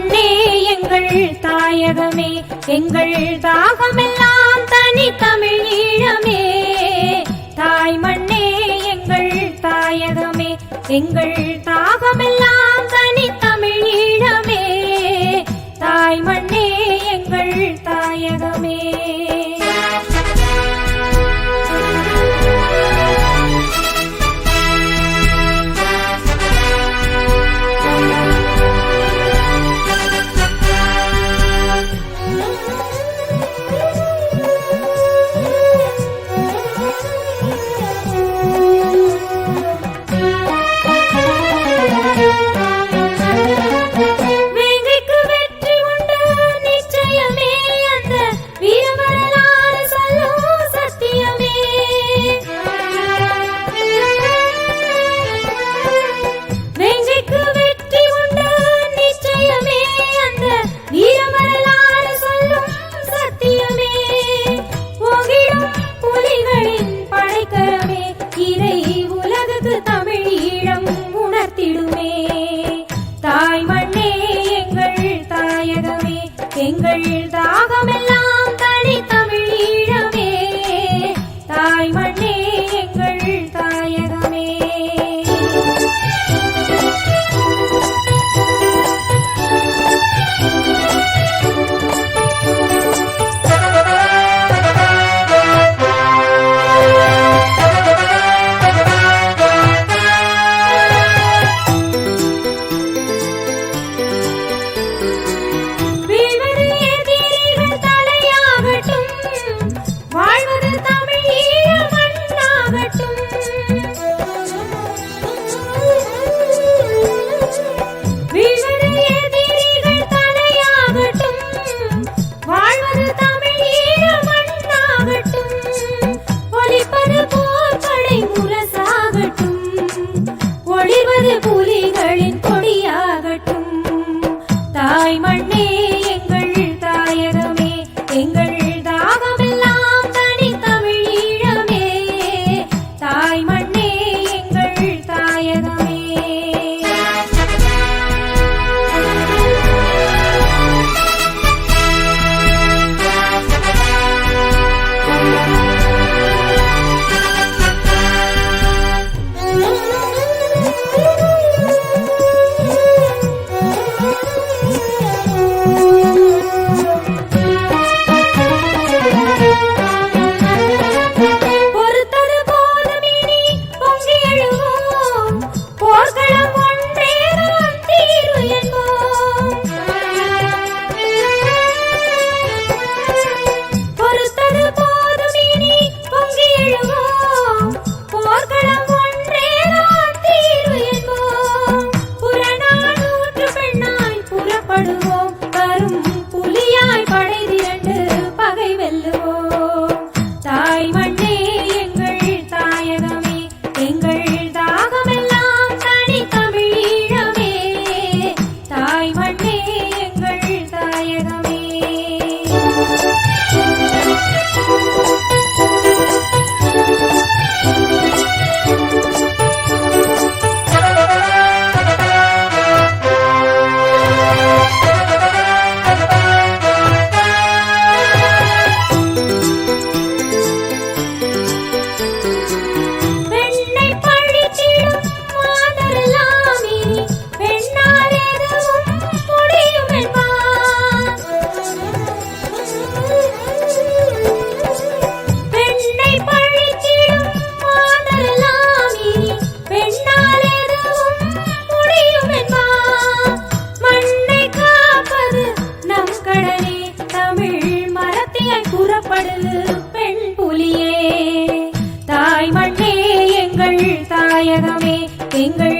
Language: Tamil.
மண்ணே எங்கள் தாயகமே, எங்கள் தாகமெல்லாம் தனி தமிழ் ஈழமே. தாய் மண்ணே எங்கள் தாயகமே, எங்கள் தாகமெல்லாம் தனி தமிழ் ஈழமே. தாய் மண்ணே எங்கள் தாயகமே. எங்கள் தாகமெல்லாம் தனி தமிழ் ஈழமே. தாய் மண்ணே எங்கள் தாயகமே. புலிகளின் கொடியாகட்டும். தாய் மண்ணே எங்கள் தாயகமே, எங்கள் தாகமெல்லாம் தனி தமிழ் ஈழமே. தாய் மண்ணே எங்கள் தாயகமே. தாய் மண்ணே எங்கள் தாயகமே, எங்கள் தாகமெல்லாம் தனி தமிழ் ஈழமே. தாய் மண்ணே எங்கள் தாயகமே. பெண் புலியே. தாய் மண்ணே எங்கள் தாயகமே, எங்கள்